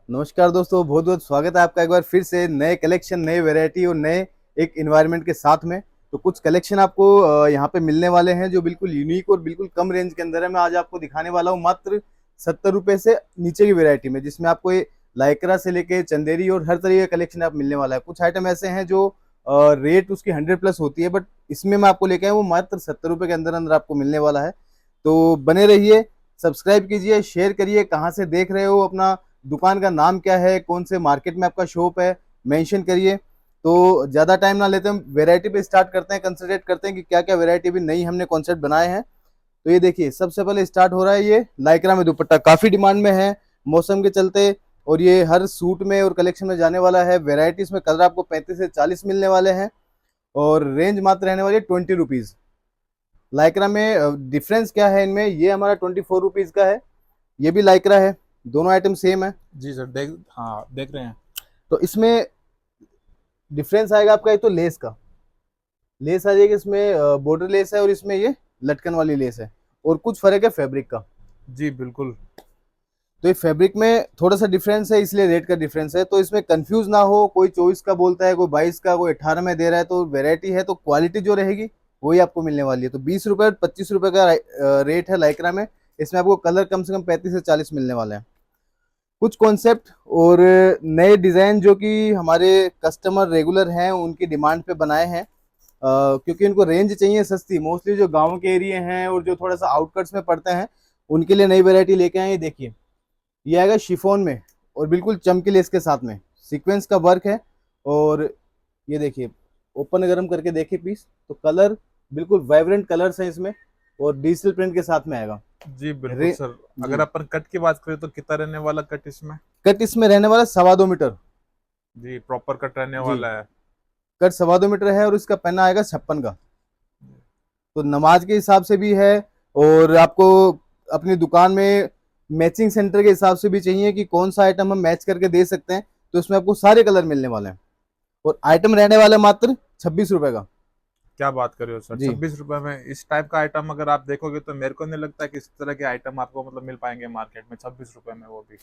नमस्कार दोस्तों, बहुत बहुत स्वागत है आपका एक बार फिर से नए कलेक्शन, नए वैरायटी और नए एक इन्वायरमेंट के साथ में। तो कुछ कलेक्शन आपको यहाँ पे मिलने वाले हैं जो बिल्कुल यूनिक और बिल्कुल कम रेंज के अंदर है। मैं आज आपको दिखाने वाला हूँ मात्र 70 रुपये से नीचे की वैरायटी में, जिसमें आपको ये लाइक्रा से लेके चंदेरी और हर तरह का कलेक्शन आप मिलने वाला है। कुछ आइटम ऐसे हैं जो रेट उसकी 100+ होती है, बट इसमें मैं आपको लेके आया वो मात्र 70 रुपये के अंदर अंदर आपको मिलने वाला है। तो बने रहिए, सब्सक्राइब कीजिए, शेयर करिए, कहाँ से देख रहे हो, अपना दुकान का नाम क्या है, कौन से मार्केट में आपका शॉप है, मेंशन करिए। तो ज़्यादा टाइम ना लेते हम वैरायटी पे स्टार्ट करते हैं, कंसंट्रेट करते हैं कि क्या क्या वैरायटी भी नई हमने कॉन्सेप्ट बनाए हैं। तो ये देखिए, सबसे पहले स्टार्ट हो रहा है ये लाइक्रा में दुपट्टा, काफ़ी डिमांड में है मौसम के चलते, और ये हर सूट में और कलेक्शन में जाने वाला है। वेराइटीज में कलर आपको 35 से 40 मिलने वाले हैं और रेंज मात्र रहने वाली है 20 रुपीज़। लाइक्रा में डिफरेंस क्या है इनमें, ये हमारा 24 रुपीज़ का है, ये भी लाइक्रा है, दोनों आइटम सेम है। जी सर, देख रहे हैं। तो इसमें डिफरेंस आएगा आपका, एक तो लेस का, लेस आ जाएगी इसमें, बॉर्डर लेस है और इसमें ये लटकन वाली लेस है, और कुछ फर्क है फैब्रिक का। जी बिल्कुल। तो ये फैब्रिक में थोड़ा सा डिफरेंस है, इसलिए रेट का डिफरेंस है। तो इसमें कंफ्यूज ना हो, कोई 24 का बोलता है, कोई 22 का, कोई 18 में दे रहा है। तो वेरायटी है तो क्वालिटी जो रहेगी वही आपको मिलने वाली है। तो 20 रुपये और 25 रुपये का रेट है लाइक्रा में। इसमें आपको कलर कम से कम 35 से 40 मिलने वाले हैं। कुछ कॉन्सेप्ट और नए डिज़ाइन जो कि हमारे कस्टमर रेगुलर हैं उनकी डिमांड पे बनाए हैं, क्योंकि उनको रेंज चाहिए सस्ती। मोस्टली जो गांव के एरिया हैं और जो थोड़ा सा आउटकट्स में पड़ते हैं उनके लिए नई वैरायटी लेके आए हैं। देखिए, ये आएगा शिफॉन में और बिल्कुल चमकी लेस के साथ में सीक्वेंस का वर्क है। और ये देखिए, ओपन गरम करके देखिए पीस, तो कलर बिल्कुल वाइब्रेंट कलर्स हैं इसमें, और डिजिटल प्रिंट के साथ में आएगा। जी बिल्कुल रे सर। जी, अगर अपन कट की बात करें तो कितना रहने वाला कट इसमें? कट इसमें रहने वाला 2.25 मीटर। जी, प्रॉपर कट रहने जी, वाला है। कट 2.25 मीटर है और इसका पन्ना आएगा 56 का। तो नमाज के हिसाब से भी है, और आपको अपनी दुकान में मैचिंग सेंटर के हिसाब से भी चाहिए कि कौन सा आइटम हम मैच करके दे सकते हैं। तो इसमें आपको सारे कलर मिलने वाले हैं, और आइटम रहने वाला है मात्र 26 रुपए का। क्या बात कर रहे हो सर, जी, 26 रुपए में इस टाइप का आइटम अगर आप देखोगे तो मेरे को नहीं लगता कि इस तरह के आइटम आपको मतलब मिल पाएंगे मार्केट में 26 रुपए में, वो भी।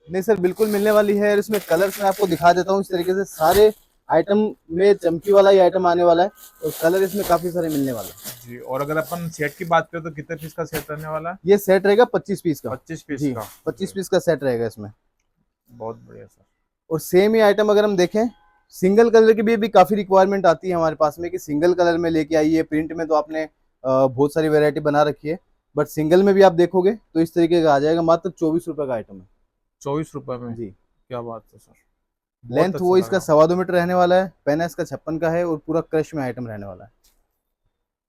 नहीं सर, बिल्कुल मिलने वाली है। और इसमें कलर्स मैं आपको दिखा देता हूँ इस तरीके से, सारे आइटम में चमकी वाला ही आइटम आने वाला है, और कलर इसमें काफी सारे मिलने वाले हैं। जी, और अगर अपन सेट की बात करें तो कितने पीस का सेट रहने वाला है? ये सेट रहेगा 25 पीस का। 25 पीस जी, का। जी, 25 पीस का सेट रहेगा इसमें। बहुत बढ़िया सर। और सेम ही आइटम अगर हम देखें, सिंगल कलर की भी काफ़ी रिक्वायरमेंट आती है हमारे पास में कि सिंगल कलर में लेके आइए। प्रिंट में तो आपने बहुत सारी वैरायटी बना रखी है, बट सिंगल में भी आप देखोगे तो इस तरीके का आ जाएगा। मात्र 24 रुपये का आइटम है। 24 रुपए में? जी, क्या बात है सर, बहुत लेंथ वो अच्छा इसका लगा। 2.25 मीटर रहने वाला है, पैना इसका 56 का है, और पूरा क्रश में आइटम रहने वाला है।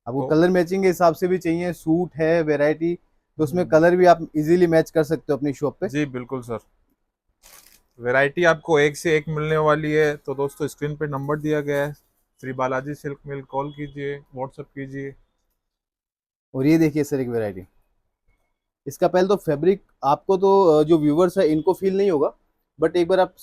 आपको तो कलर मैचिंग के हिसाब से भी चाहिए, सूट है वैरायटी, तो उसमें हम्म, कलर भी आप इजीली मैच कर सकते हो अपनी शॉप पे। जी बिल्कुल सर। वैरायटी आपको एक से एक मिलने वाली है। तो दोस्तों, स्क्रीन पे नंबर दिया गया है, श्री बालाजी सिल्क मिल, कॉल कीजिए, व्हाट्सएप कीजिए। और ये देखिए सर, एक वैरायटी, इसका पहले तो फैब्रिक आपको तो जो व्यूवर्स है इनको फील नहीं होगा, बट एक बार आप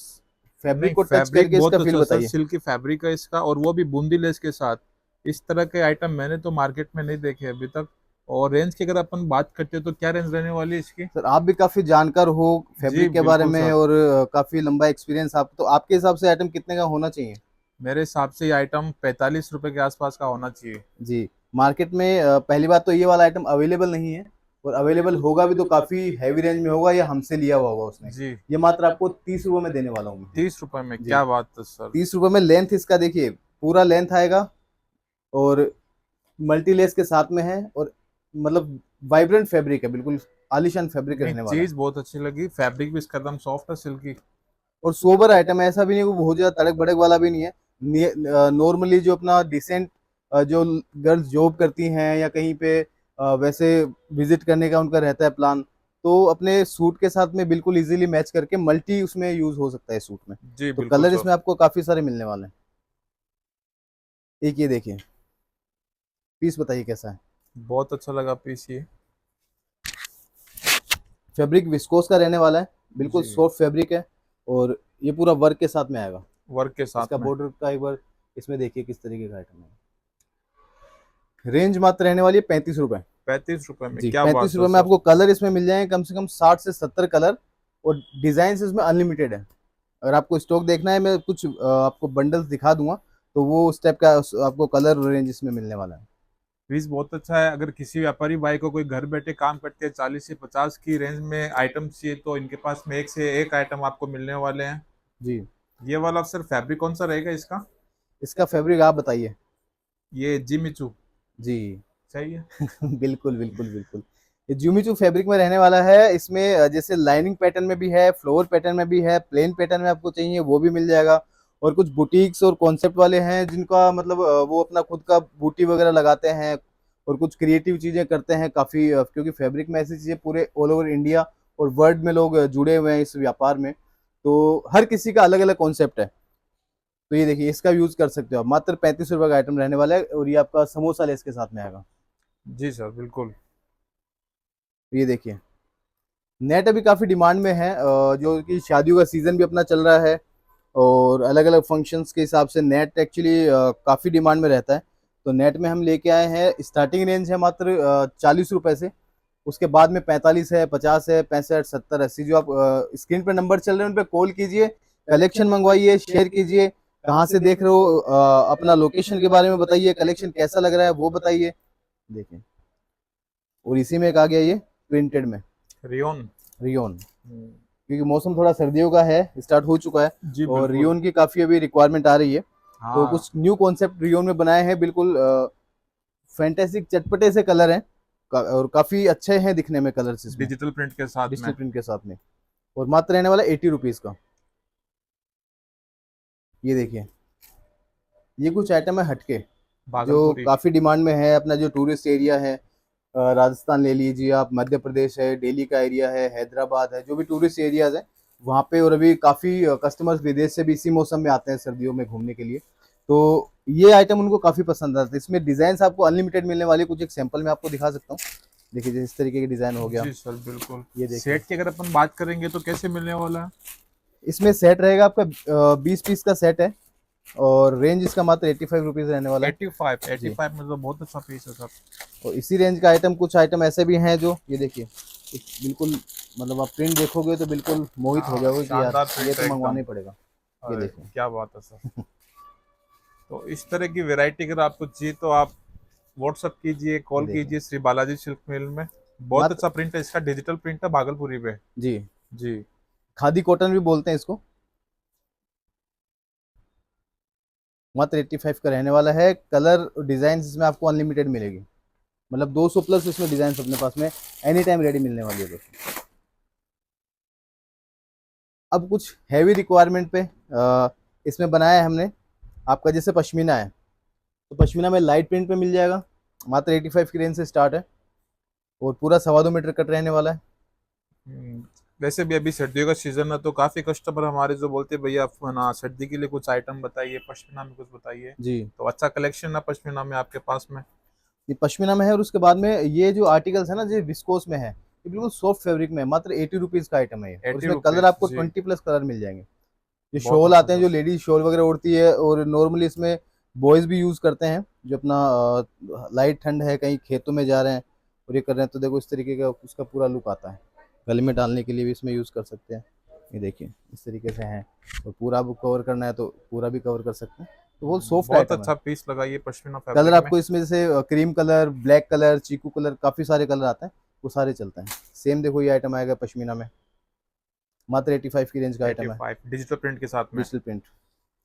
फैब्रिक नहीं, को टच फैब्रिक करके इसका बहुत फील अच्छा सर, बताइए। सिल्की फैब्रिक है इसका, और वो भी बूंदी लेस के साथ। इस तरह के आइटम मैंने तो मार्केट में नहीं देखे अभी तक। और रेंज की अगर अपन बात करते हैं तो क्या रेंज रहने वाली है इसकी? सर आप भी काफ़ी जानकार हो जी फैब्रिक के बारे बिल्कुल में, सर। और काफ़ी लंबा एक्सपीरियंस आप, तो आपके हिसाब से आइटम कितने का होना चाहिए? मेरे हिसाब से ये आइटम 45 रुपए के आसपास का होना चाहिए। जी, मार्केट में पहली बात तो ये वाला आइटम अवेलेबल नहीं है, और अवेलेबल होगा भी तो काफ़ी हैवी रेंज में होगा, या हमसे लिया हुआ होगा उसने। जी, ये मात्र आपको 30 रुपये में देने वाला हूँ मैं। 30 रुपए में? जी, क्या बात है सर। 30 रुपये में। लेंथ इसका देखिए, पूरा लेंथ आएगा, और मल्टी लेस के साथ में है, और मतलब वाइब्रेंट फैब्रिक है, बिल्कुल आलीशान फैब्रिक नहीं, रहने वाला है। चीज बहुत अच्छी लगी, फैब्रिक भी इसका एकदम सॉफ्ट है, सिल्की। और सोबर आइटम है, ऐसा भी नहीं कि बहुत ज्यादा तड़क भड़क वाला भी नहीं है। नॉर्मली जो अपना डिसेंट, जो गर्ल्स जॉब करती हैं या कहीं पे वैसे विजिट करने का उनका रहता है प्लान, तो अपने सूट के साथ में बिल्कुल इजीली मैच करके मल्टी उसमें यूज हो सकता है सूट में। जी तो बिल्कुल कलर सर। इसमें आपको काफी सारे मिलने वाले हैं। एक ये देखिए पीस, बताइए कैसा है। बहुत अच्छा लगा पीस ये। फैब्रिक विस्कोस का रहने वाला है, बिल्कुल जी, सॉफ्ट फैब्रिक है, और ये पूरा वर्क के साथ में आएगा। वर्क के इसका साथ में। बॉर्डर का एक बार इसमें देखिए किस तरीके का आइटम है। रेंज मात्र रहने वाली है 35 रुपए। 35 रुपए में? जी, क्या 35 बात है रुपए में सर। आपको कलर इसमें मिल जाएंगे कम से कम 60 से 70 कलर, और डिजाइन इसमें अनलिमिटेड है। अगर आपको स्टॉक देखना है, मैं कुछ आपको बंडल्स दिखा दूंगा, तो वो उस टाइप का आपको कलर रेंज इसमें मिलने वाला है। पीस बहुत अच्छा है। अगर किसी व्यापारी भाई को कोई घर बैठे काम करते हैं 40 से 50 की रेंज में आइटम चाहिए, तो इनके पास में एक से एक आइटम आपको मिलने वाले हैं। जी। ये वाला सर फैब्रिक कौन सा रहेगा इसका? इसका फैब्रिक आप बताइए। ये जिमिचू जी। सही है। बिल्कुल बिल्कुल बिल्कुल। ये ज्यूमिचू फैब्रिक में रहने वाला है। इसमें जैसे लाइनिंग पैटर्न में भी है, फ्लोर पैटर्न में भी है, प्लेन पैटर्न में आपको चाहिए वो भी मिल जाएगा। और कुछ बुटीक्स और कॉन्सेप्ट वाले हैं जिनका मतलब वो अपना खुद का बूटी वगैरह लगाते हैं और कुछ क्रिएटिव चीजें करते हैं काफी, क्योंकि फैब्रिक में ऐसी चीजें पूरे ऑल ओवर इंडिया और वर्ल्ड में लोग जुड़े हुए हैं इस व्यापार में। तो हर किसी का अलग अलग कॉन्सेप्ट है। तो ये देखिए, इसका यूज कर सकते हो आप। मात्र 35 रुपए का आइटम रहने वाला है और ये आपका समोसा लेस के साथ में आएगा। जी सर बिल्कुल। ये देखिए, नेट अभी काफी डिमांड में है, जो कि शादियों का सीजन भी अपना चल रहा है और अलग अलग फंक्शंस के हिसाब से नेट एक्चुअली काफी डिमांड में रहता है। तो नेट में हम लेके आए हैं, स्टार्टिंग रेंज है मात्र 40 रुपए से। उसके बाद में 45 है, 50 है, 65, 70, 80। जो आप स्क्रीन पर नंबर चल रहे हैं उन पर कॉल कीजिए, कलेक्शन मंगवाइए, शेयर कीजिए, कहाँ से देख रहे हो, अपना लोकेशन के बारे में बताइए, कलेक्शन कैसा लग रहा है वो बताइए। देखिए, और इसी में एक आ गया ये प्रिंटेड में रियोन। रियोन, क्योंकि मौसम थोड़ा सर्दियों का है, स्टार्ट हो चुका है जी और बिल्कुल। रियोन की काफी अभी रिक्वायरमेंट आ रही है। तो हाँ कुछ न्यू कॉन्सेप्ट रियोन में बनाए हैं, बिल्कुल फैंटेसिक चटपटे से कलर हैं और काफी अच्छे हैं दिखने में कलर्स इसमें, डिजिटल प्रिंट के साथ डिजिटल में। प्रिंट के साथ में। और मात्र रहने वाला 80 रुपीज का। ये देखिए, ये कुछ आइटम है हटके, जो भागलपुरी। काफी डिमांड में है। अपना जो टूरिस्ट एरिया है, राजस्थान ले लीजिए आप, मध्य प्रदेश है, दिल्ली का एरिया है, हैदराबाद है, जो भी टूरिस्ट एरियाज है वहाँ पे। और अभी काफ़ी कस्टमर्स विदेश से भी इसी मौसम में आते हैं सर्दियों में घूमने के लिए। तो ये आइटम उनको काफ़ी पसंद आता है। इसमें डिज़ाइन आपको अनलिमिटेड मिलने वाली, कुछ एक सैंपल मैं आपको दिखा सकता हूँ। देखिए, जिस तरीके के डिज़ाइन हो गया, जी सर बिल्कुल। ये देखिए। सेट की अगर अपन बात करेंगे तो कैसे मिलने वाला है? इसमें सेट रहेगा आपका 20 पीस का सेट है और रेंज इसका मात्र 85 रुपीज़ रहने वाला है। 85। जी। 85 में तो बहुत अच्छा पीस है सर। और इसी रेंज का आइटम, कुछ आइटम ऐसे भी हैं जो ये देखिए, बिल्कुल मतलब आप प्रिंट देखोगे तो बिल्कुल मोहित हो हाँ जाओगे कि यार शानदार ये प्रिंट तो है मंगवाना एकदम। ही पड़ेगा। ये अरे देखिए। क्या बात है सर। तो इस तरह की वैरायटी अगर आपको चाहिए तो आप व्हाट्सअप कीजिए, ये कॉल देखिए, कीजिए श्री बालाजी सिल्क मिल में। बहुत मात्र। अच्छा प्रिंट है इसका, डिजिटल प्रिंट है भागलपुरी पे। जी। जी। खादी कॉटन भी बोलते हैं इसको। मात्र 85 का रहने वाला है। कलर डिजाइन इसमें आपको अनलिमिटेड मिलेगी, मतलब 200 प्लस इसमें डिजाइन अपने पास में एनी टाइम रेडी मिलने वाली है दोस्तों। अब कुछ हैवी रिक्वायरमेंट पे इसमें बनाया है हमने। आपका जैसे पश्मीना है, तो पश्मीना में लाइट प्रिंट पे मिल जाएगा। मात्र 85 की रेंज से स्टार्ट है और पूरा 2.25 मीटर कट रहने वाला है। हम्म, वैसे भी अभी सर्दियों का सीजन है तो काफी कस्टमर हमारे जो बोलते हैं भैया आप ना सर्दी के लिए कुछ आइटम बताइए, पश्मीना में कुछ बताइए। जी। तो अच्छा कलेक्शन है पश्मीना में आपके पास में। ये पश्मीना में है और उसके बाद में ये जो आर्टिकल्स है ना, जो विस्कोस में है, ये बिल्कुल सॉफ्ट फैब्रिक में है। मात्र 80 रुपीज का आइटम है ये, और एटी इसमें कलर रुपीज आपको जी। 20 प्लस कलर मिल जाएंगे। ये बहुत शॉल अच्छा आते हैं, जो सर। लेडीज शॉल वगैरह ओढ़ती है, और नॉर्मली इसमें बॉयज भी यूज करते हैं, जो अपना लाइट ठंड है, कहीं खेतों में जा रहे हैं और ये कर रहे हैं, तो देखो इस तरीके का उसका पूरा लुक आता है। गले में डालने के लिए भी इसमें यूज कर सकते हैं। ये देखिए, इस तरीके से है। और पूरा आपको कवर करना है तो पूरा भी कवर कर सकते हैं। तो बहुत सॉफ्ट बहुत आइटम है। अच्छा पीस लगाइए पश्मीना कलर फैब्रिक में। आपको इसमें जैसे क्रीम कलर, ब्लैक कलर, चीकू कलर, काफी सारे कलर आते हैं, वो सारे चलते हैं। सेम देखो, ये आइटम आएगा पश्मीना में, मात्र 85 की रेंज का आइटम है। 85 डिजिटल प्रिंट के साथ में। डिजिटल प्रिंट,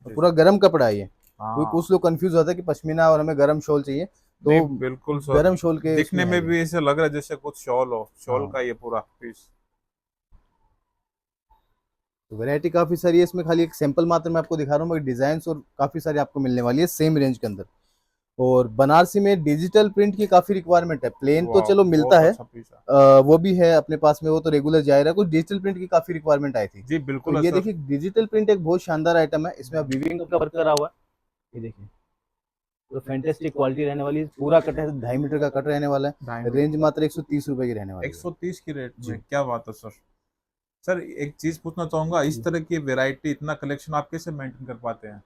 और जी पूरा सर। गर्म कपड़ा है ये। क्योंकि हाँ कुछ लोग कंफ्यूज होता है कि पश्मीना और हमें गर्म शॉल चाहिए, नहीं तो बिल्कुल सर। गर्म शॉल के उसमें दिखने है में ये। भी ऐसे लग रहा है जैसे कुछ शॉल हो, शॉल हाँ, का ये पूरा पीस। तो वैरायटी काफी सारी है इसमें, खाली एक सैंपल मात्र मैं आपको दिखा रहा हूँ, मगर डिजाइन और काफी सारी आपको मिलने वाली है सेम रेंज के अंदर। और बनारसी में डिजिटल प्रिंट की काफी रिक्वायरमेंट है। प्लेन तो वाह चलो मिलता बहुत है, अच्छा पीस है। वो भी है अपने पास में, वो तो रेगुलर जा रहा है। कुछ डिजिटल प्रिंट की काफी रिक्वायरमेंट आई थी। जी तो बिल्कुल है ये सर। देखिए, डिजिटल प्रिंट एक बहुत शानदार आइटम है। इसमें अब वीविंग का वर्क करा हुआ है। ये देखिए, तो फैंटेस्टिक क्वालिटी रहने वाली है। पूरा कट है, 2.5 मीटर का कट रहने वाला ढाई है। रेंज मीटर मात्र 130 रुपए की रहने वाली है। 130 की रेट में जी। क्या बात है सर। सर एक चीज पूछना चाहूंगा, इस जी। तरह की वैरायटी इतना कलेक्शन आप कैसे मेंटेन कर पाते हैं?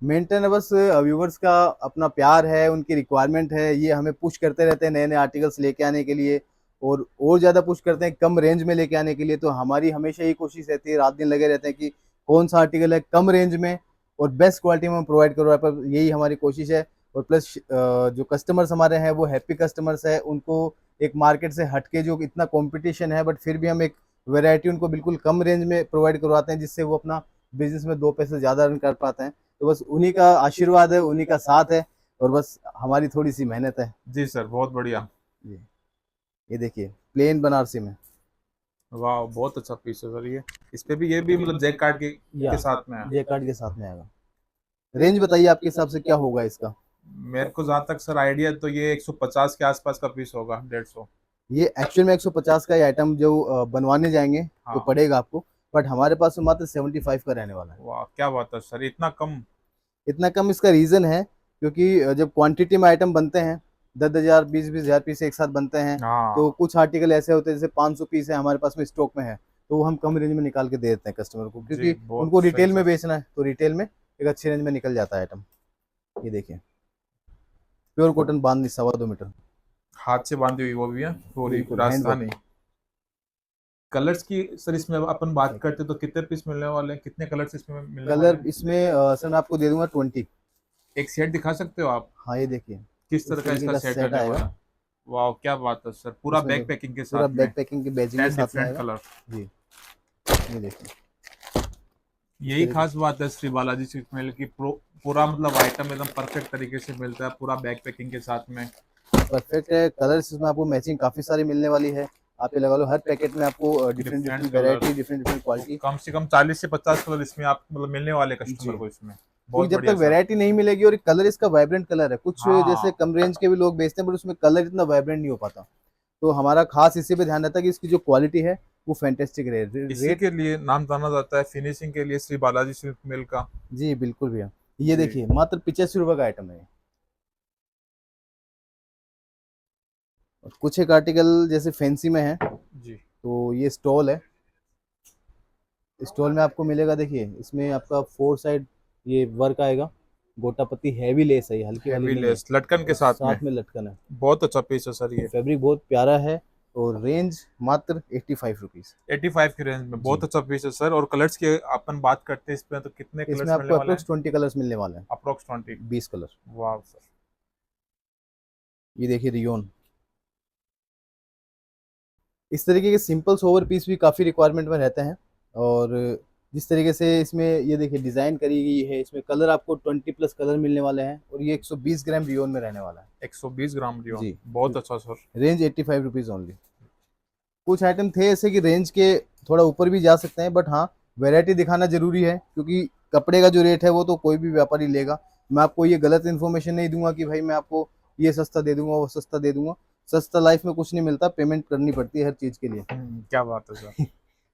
मेंटेन बस व्यूवर्स का अपना प्यार है, उनकी रिक्वायरमेंट है, ये हमें पुश करते रहते हैं नए नए आर्टिकल्स लेके आने के लिए। और ज़्यादा पुश करते हैं कम रेंज में लेके आने के लिए। तो हमारी हमेशा यही कोशिश रहती है, रात दिन लगे रहते हैं कि कौन सा आर्टिकल है कम रेंज में और बेस्ट क्वालिटी में हम प्रोवाइड करवा पर, यही हमारी कोशिश है। और प्लस जो कस्टमर्स हमारे हैं वो हैप्पी कस्टमर्स है, उनको एक मार्केट से हटके जो इतना कंपटीशन है बट फिर भी हम एक वैरायटी उनको बिल्कुल कम रेंज में प्रोवाइड करवाते हैं, जिससे वो अपना बिजनेस में 2 पैसे ज़्यादा अर्न कर पाते हैं। तो बस उन्हीं का आशीर्वाद है, उन्हीं का साथ है और बस हमारी थोड़ी सी मेहनत है। जी सर, बहुत बढ़िया। जी, ये देखिए प्लेन बनारसी में। वाह, बहुत अच्छा पीस है सर ये। इस पे भी ये भी मतलब जैक कार्ड के साथ में है। ये कार्ड के साथ में आएगा। रेंज बताइए आपके हिसाब से क्या होगा इसका? मेरे को जहाँ तक सर आइडिया, तो ये 150 के आसपास का पीस होगा, 150। ये एक्चुअल में 150 का आइटम जो बनवाने जाएंगे तो हाँ। पड़ेगा आपको, बट हमारे पास तो मात्र 75 का रहने वाला है। वाह, क्या बात है सर, इतना कम। इतना कम इसका रीज़न है क्योंकि जब क्वांटिटी में आइटम बनते हैं 10,000 20,000 पीस एक साथ बनते हैं, तो हाँ कुछ आर्टिकल ऐसे होते हैं जैसे 500 पीस है हमारे पास में स्टॉक में है, तो वो हम कम रेंज में निकाल के दे देते हैं कस्टमर को, जी, क्योंकि बहुत उनको सही रिटेल में सर। बेचना है, तो रिटेल में एक अच्छी रेंज में निकल जाता है आइटम। ये देखिए प्योर कॉटन बांधनी 2.25 मीटर। हाथ से बांधी हुई वो भी है पूरी बिल्कुल हैंड राजस्थानी। वर्क। कलर्स की सर इसमें अपन बात करते तो कितने पीस मिलने वाले हैं, कितने कलर्स इसमें मिलने वाले कलर हैं? इसमें सर मैं आपको दे दूंगा 20। एक सेट दिखा सकते हो आप? हाँ ये देखिए किस तरह इस का तरीके इसका का सेट सेट रहने आएगा। वाला है? वाह, क्या बात है सर, पूरा इसमें बैक देखो पैकिंग के पूरा साथ में बैक पैकिंग की बैजिंग के 10 साथ में डिफरेंट आएगा। कलर। जी, ये देखिए इस यही तरीके खास बात है श्री बालाजी स्वीट मेल की, पूरा मतलब आइटम एकदम परफेक्ट तरीके से मिलता है, पूरा बैक पैकिंग के साथ में। परफेक्ट है। कलर्स इसमें आपको मैचिंग काफ़ी सारी मिलने वाली है। आप ये लगा लो हर पैकेट में आपको different different different colour, variety, different different quality. कम से कम 40 से 50 कलर इसमें आप मतलब मिलने वाले जी, कस्टमर को इसमें। क्योंकि बहुत जब बढ़िया तक सर। वैरायटी नहीं मिलेगी और कलर इसका वाइब्रेंट कलर है, कुछ जैसे हाँ, कम रेंज के भी लोग बेचते हैं बट उसमें कलर इतना वाइब्रेंट नहीं हो पाता, तो हमारा खास इसी पे ध्यान रहता है कि इसकी जो क्वालिटी है वो फैंटेस्टिक रहे। इसी रेट। के लिए नाम जाना जाता है फिनिशिंग के लिए श्री बालाजी सिल्क मिल का। जी बिल्कुल भैया, ये जी देखिए मात्र 85 रुपये का आइटम है ये। और कुछ एक आर्टिकल जैसे फैंसी में है, जी। तो ये स्टॉल है। स्टॉल में आपको मिलेगा, देखिए इसमें आपका 4 साइड ये वर्क आएगा, गोटा पत्ती हैवी लेस है, ये हल्की वाली हैवी नहीं है। लेस लटकन के और साथ में, साथ में लटकन है। बहुत अच्छा पीस है सर और ये। फैब्रिक बहुत प्यारा है। और रेंज मात्र 85 रुपीज़। 85 की रेंज में बहुत जी, अच्छा पीस है सर। और कलर्स की अपन बात करते हैं इसमें, तो कितने इसमें कलर्स मिलने आपको वाले हैं? अप्रोक्स 20 कलर्स मिलने वाले हैं। अप्रोक्स 20। 20 कलर। वाह सर। ये देखिए रियोन। इस तरीके के सिंपल सोवर पीस भी काफ़ी रिक्वायरमेंट में रहते हैं। और जिस तरीके से इसमें ये देखिए डिज़ाइन करी गई है, इसमें कलर आपको 20+ कलर मिलने वाले हैं और ये 120 ग्राम रियोन में रहने वाला है। 120 ग्राम रियोन, जी, बहुत अच्छा सर। Range 85 rupees only. कुछ आइटम थे ऐसे कि रेंज के थोड़ा ऊपर भी जा सकते हैं, बट हाँ वैरायटी दिखाना जरूरी है, क्योंकि कपड़े का जो रेट है वो तो कोई भी व्यापारी लेगा। मैं आपको ये गलत इन्फॉर्मेशन नहीं दूंगा कि भाई मैं आपको ये सस्ता दे दूंगा वो सस्ता दे दूंगा। सस्ता लाइफ में कुछ नहीं मिलता, पेमेंट करनी पड़ती है हर चीज़ के लिए। क्या बात है सर।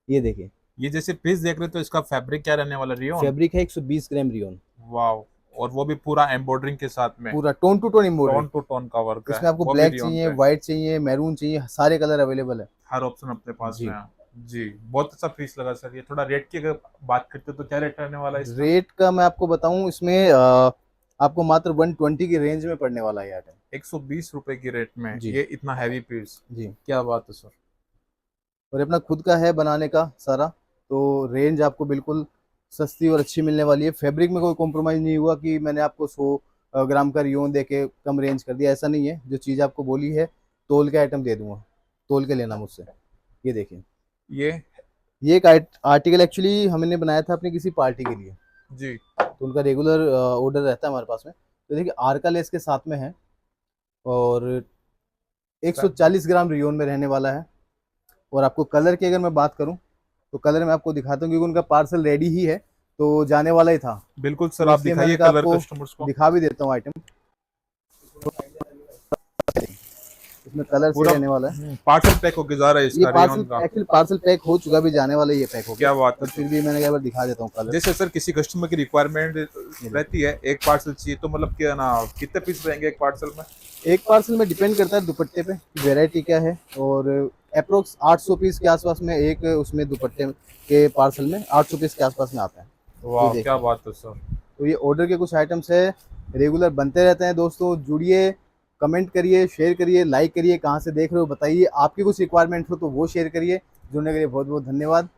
ये देखिए ये जैसे पीस देख रहे हो, तो इसका फैब्रिक क्या रहने वाला, रियोन? फैब्रिक है 120 ग्राम रियोन। वाह, और वो भी पूरा एम्ब्रॉयडरिंग के साथ में, पूरा tone to tone embroidery. Tone to tone का वर्क है, इसमें आपको वो भी ब्लैक रियोन चाहिए, पे। व्हाइट चाहिए, मैरून चाहिए, सारे कलर अवेलेबल है। हर ऑप्शन अपने पास में जी, है। जी, बहुत अच्छा पीस लगा सर ये। थोड़ा रेट की अगर बात करते तो क्या रेट रहने वाला है इसका? रेट का मैं आपको बताऊं, इसमें आपको मात्र 120 की रेंज में पड़ने वाला है ये आइटम। 120 रुपए की रेट में जी ये इतना हैवी पीस, जी। क्या बात है सर। और अपना खुद का है बनाने का सारा, तो रेंज आपको बिल्कुल सस्ती और अच्छी मिलने वाली है। फैब्रिक में कोई कॉम्प्रोमाइज़ नहीं हुआ कि मैंने आपको 100 ग्राम का रियोन दे के कम रेंज कर दिया, ऐसा नहीं है। जो चीज़ आपको बोली है तोल के आइटम दे दूंगा, तोल के लेना मुझसे। ये देखिए ये ये एक आर्टिकल एक्चुअली हमने बनाया था अपनी किसी पार्टी के लिए, जी, तो उनका रेगुलर ऑर्डर रहता है हमारे पास में। तो देखिए आरका लेस के साथ में है और 140 ग्राम रियोन में रहने वाला है। और आपको कलर की अगर मैं बात करूं तो कलर मैं आपको दिखाता हूँ, क्योंकि उनका पार्सल रेडी ही है, तो जाने वाला ही था, बिल्कुल सर, तो आप इसलिए मैंने दिखाइए कहा कलर आपको कस्टमर्स को। दिखा भी देता हूँ आइटम। इसमें कलर से पूरा रहने वाला है। पार्सल पैक होके जा रहा है ये इसका, पार्सल रियोन का। एक्चुअली पार्सल पैक हो चुका, भी जाने वाला ही ये पैक हो गया, क्या बात है बट सर। फिर भी मैंने कहा दिखा देता हूँ कलर। जैसे सर किसी कस्टमर की रिक्वायरमेंट रहती है, एक पार्सल चाहिए, तो मतलब क्या ना, कितने पीस रहेंगे एक पार्सल में? एक पार्सल में डिपेंड करता है दुपट्टे पे, वेराइटी क्या है। और अप्रोक्स 800 पीस के आसपास में एक उसमें दुपट्टे के पार्सल में 800 पीस के आसपास में आता है। ये वाह, क्या देखिए, बात है सर। तो ये ऑर्डर के कुछ आइटम्स है, रेगुलर बनते रहते हैं दोस्तों, जुड़िए। कमेंट करिए, शेयर करिए, लाइक करिए, कहाँ से देख रहे हो बताइए, आपकी कुछ रिक्वायरमेंट हो तो वो शेयर करिए। जुड़ने के लिए बहुत बहुत धन्यवाद।